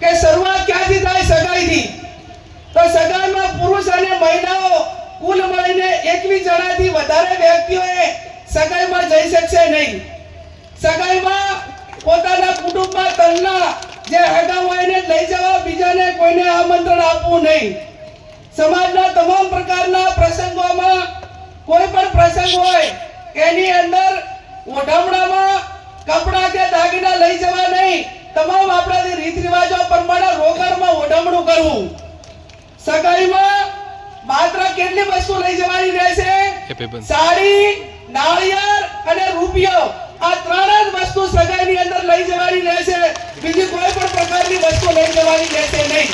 કે શરૂઆત ક્યાંથી થાય? સગાઈથી. તો સગાઈમાં પુરુષ અને મહિલાઓ કુલ મળીને 21 જણાથી વધારે વ્યક્તિઓએ સગાઈમાં જઈ શકશે નહીં. સગાઈમાં પોતાના કુટુંબમાં તલના જે હગા હોય એને લઈ જવા, બીજાને કોઈને આમંત્રણ આપવું નહીં. સમાજના તમામ પ્રકારના પ્રસંગોમાં કોઈ પણ પ્રસંગ હોય એની અંદર ઓઢામણામાં કપડા કે દાગીના લઈ જવા નહીં. તમામ આપણા રીત રિવાજો પ્રમાણે રોકડમાં ઓઢામણું કરવું. સગાઈમાં માત્ર કેટલી વસ્તુ લઈ જવાની રહેશે? સાડી, નાળિયેર અને રૂપિયો. આ ત્રણ જ વસ્તુ સગાઈની અંદર લઈ જવાની રહેશે. બીજી કોઈ પણ પ્રકારની વસ્તુ લઈ જવાની રહેશે નહીં.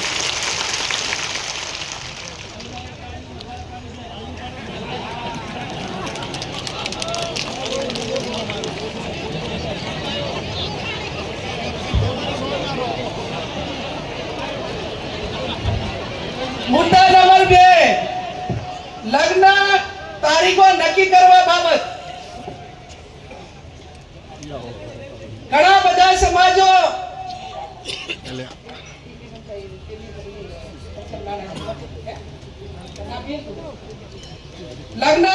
મુદ્દા નંબર 2, લગ્ન તારીખો નક્કી કરવા બાબત. ઘણા બધા સમાજો લગ્ન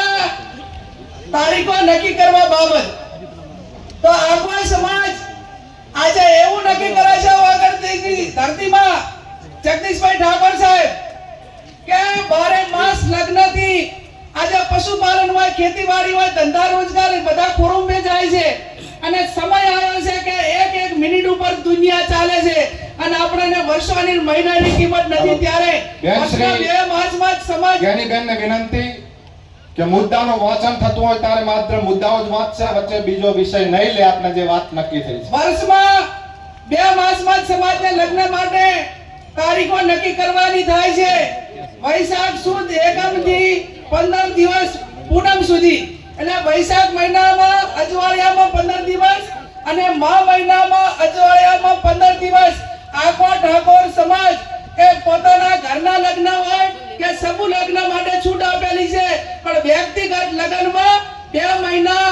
તારીખો નક્કી કરવા બાબત. તો આપણો સમાજ આજે એવું નક્કી કરે છે વગરની ધરતીમાં જગદીશભાઈ ઠાકોર સાહેબ કે 12 માસ લગ્નથી આજે પશુપાલન હોય, ખેતીવાડી હોય, ધંધા રોજગાર બધા ખોરંભે જાય છે. અને સમય આવ્યો છે કે એક મિનિટ ઉપર દુનિયા ચાલે છે અને આપણને વર્ષોની મહિનાની કિંમત નથી. ત્યારે 2 માસમાં જ સમાજ જ્ઞાનીબેનને વિનંતી કે મુદ્દાનું વાંચન થતું હોય ત્યારે માત્ર મુદ્દાઓ જ વાંચશે, વચ્ચે બીજો વિષય નહીં લે. આપણે જે વાત નક્કી થઈ છે, વર્ષમાં 2 માસમાં જ સમાજને લગ્ન માટે તારીખો નક્કી કરવાની થાય છે. વૈશાખ સુદ એકમથી 15 દિવસ પૂનમ સુધી. એટલે વૈશાખ મહિનામાં અજવાળિયામાં 15 દિવસ અને મહા મહિનામાં અજવાળિયામાં 15 દિવસ આખો ઠાકોર સમાજ એ પોતાના ઘરના લગ્ન હોય કે સમૂહ લગ્ન માટે છૂટ આપેલી છે. પણ વ્યક્તિગત લગ્નમાં 2 મહિના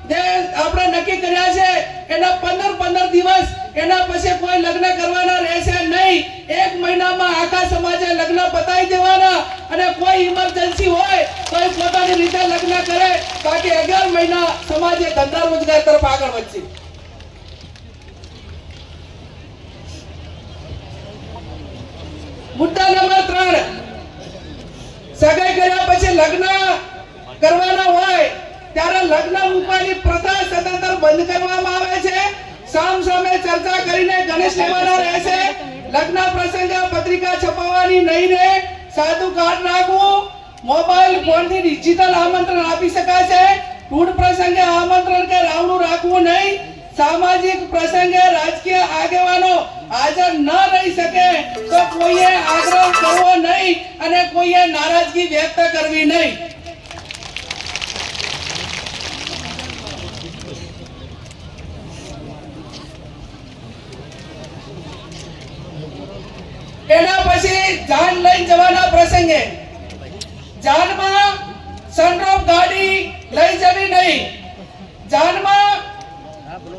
જે આપણે નક્કી કર્યા છે એના 15 દિવસ, એના પછી કોઈ લગ્ન કરવાના રહેશે નહીં. 1 મહિનામાં આખા સમાજે લગ્ન પતાવી દેવાના અને કોઈ ઇમરજન્સી હોય તો પોતાની રીતે લગ્ન કરે. બાકી 11 મહિના સમાજે ધંધા રોજગાર તરફ આગળ વધશે. મુદ્દા નંબર 3, સગાઈ કર્યા પછી લગ્ન કરવાના હોય ત્યારે લગ્ન મૂકવાની પ્રથા સદંતર બંધ કરવામાં આવે છે. સામ સામે ચર્ચા કરીને ગણેશ લેવાના રહેશે. લગ્ન પ્રસંગે પત્રિકા છપાવવાની નહીં રહે. સાદું કાર્ડ રાખવું. મોબાઈલ ફોનથી ડિજિટલ આમંત્રણ આપી શકાશે. ટૂંક પ્રસંગે આમંત્રણ કે રાવણું રાખવું નહીં. સામાજિક પ્રસંગે રાજકીય આગેવાનો હાજર ન રહી શકે તો કોઈએ આગ્રહ કરવો નહીં અને કોઈએ નારાજગી વ્યક્ત કરવી નહીં. એના પછી જાન લઈ જવાના પ્રસંગે જાનમાં સનરૂફ ગાડી લઈ જવી નહીં. જાનમાં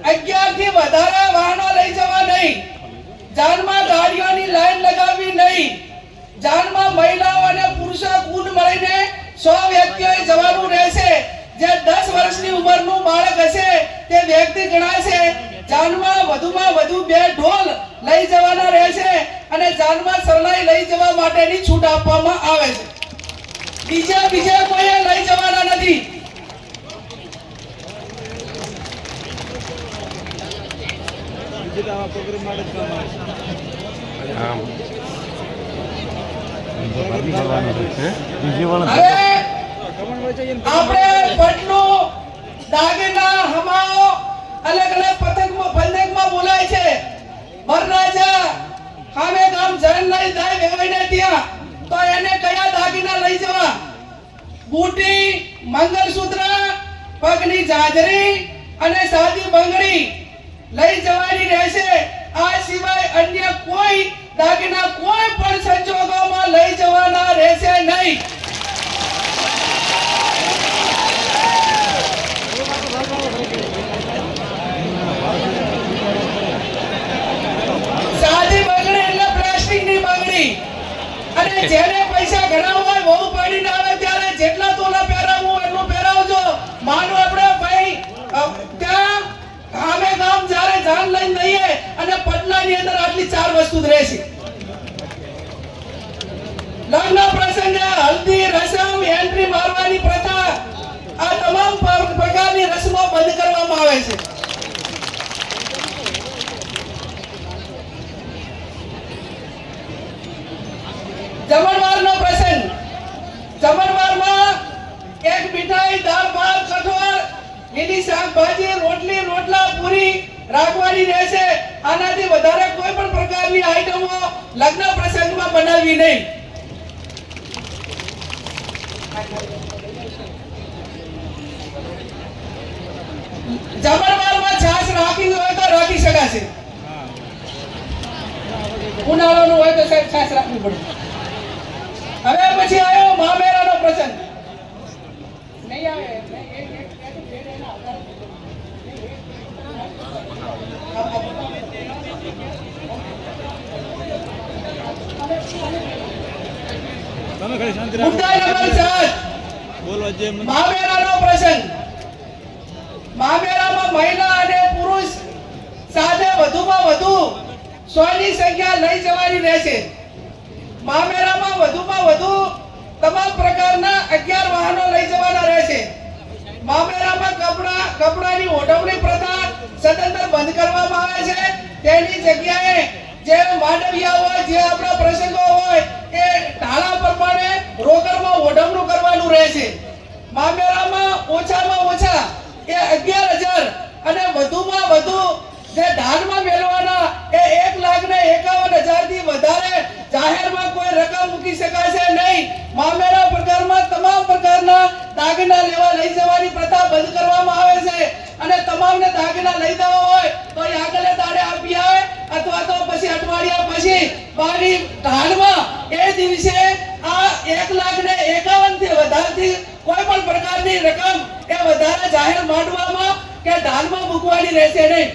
11 થી વધારે વાહનો લઈ જવા નહીં. જાનમાં ગાડીઓની લાઈન લગાવવી નહીં. જાનમાં મહિલાઓ અને પુરુષો કુલ મળીને 100 વ્યક્તિઓએ જવાનું રહેશે. જે 10 વર્ષની ઉંમરનું બાળક હશે તે વ્યક્તિ ગણાશે. જાનમાં વધુમાં વધુ 2 ઢોલ લઈ જવાના રહેશે અને જાનમાં શરણાઈ લઈ જવા માટેની છૂટ આપવામાં આવે છે. બીજા કોઈ લઈ જવાના નથી. આપણે પટલું, દાગીના, હમાઓ અલગ અલગ પંથકમાં બોલાય છે. વરરાજા સામે ગામ જન લઈ જાય વેવાઈને ત્યાં તો એને કયા દાગીના લઈ જવા? બુટી, મંગળસૂત્ર, પગની જાજરી અને સાદી બંગડી લઈ જવાની રહેશે. આ સિવાય અન્ય કોઈ દાગીના કોઈ પણ સંજોગોમાં લઈ જવાના રહેશે નહીં. સાદી બંગડી એટલે અને જેને પૈસા ઘણા હોય બહુ પાડીને આવે ત્યારે જેટલા તોલા પહેરાવું એટલું પહેરાવજો. માનો આપણે ભાઈ ત્યાં ગામે ગામ જ્યારે જાન લઈને જઈએ અને પટલાની અંદર આટલી 4 વસ્તુ જ રહેશે. લગ્ન પ્રસંગે હલ્દી રસમ એન્ટ્રી મારવાની પ્રથા આ તમામ પ્રકારની રસમો બંધ કરવામાં આવે છે. જમણવારનો પ્રસંગ. જમણવારમાં એક મીઠાઈ, દાળ ભાત, કઠોળ, લીલી શાકભાજી, રોટલી, રોટલા, પૂરી રાખવાની રહેશે. આનાથી વધારે કોઈ પણ પ્રકારની આઈટમો લગ્ન પ્રસંગમાં બનાવવી નહીં. જમણવારમાં છાશ રાખવી હોય તો રાખી શકાશે. ઉનાળાનું હોય તો સાહેબ છાશ રાખવી પડે. હવે પછી આવ્યો મામેરાનો પ્રસંગ. નહીં આવે તમે ઘરે શાંતિ મુદ્દા નંબર 7 બોલવા જે મામેરાનો પ્રસંગ. મામેરામાં મહિલા અને પુરુષ સાથે વધુમાં વધુ 100 ની સંખ્યા લઈ જવાની રહેશે. મામેરામાં વધુમાં વધુ તમામ પ્રકારના 11 વાહનો લઈ જવાના રહેશે. મામેરામાં કપડાની ઓઢવણી પ્રથા સદંતર બંધ કરવામાં આવે છે. તેની જગ્યાએ જે માંડવિયા હોય, જે આપણા પ્રસંગો હોય એ ઢાળા પ્રમાણે રોકડમાં ઓઢવણું કરવાનું રહેશે. મામેરામાં ઓછામાં ઓછા એ 11,000 અને વધુમાં વધુ જે દાનમાં મેળવવાના એ 1,51,000 થી વધારે જાહેરમાં કોઈ રકમ મૂકી શકાશે નહીં. મામેરા પ્રકારમાં તમામ પ્રકારના દાગીના લેવા લઈ જવાની પ્રથા બંધ કરવામાં આવે છે. અને તમામને દાગીના લઈ દેવા હોય તો એ આગળ દાડે આપી આવે અથવા તો પછી અઠવાડિયા પછી બારી ઢાળમાં એ દિવસે આ 1,51,000 થી વધારથી કોઈ પણ પ્રકારની રકમ એ વધારે જાહેર માંડવામાં કે ઢાલમાં મૂકવાની રહેશે નહીં.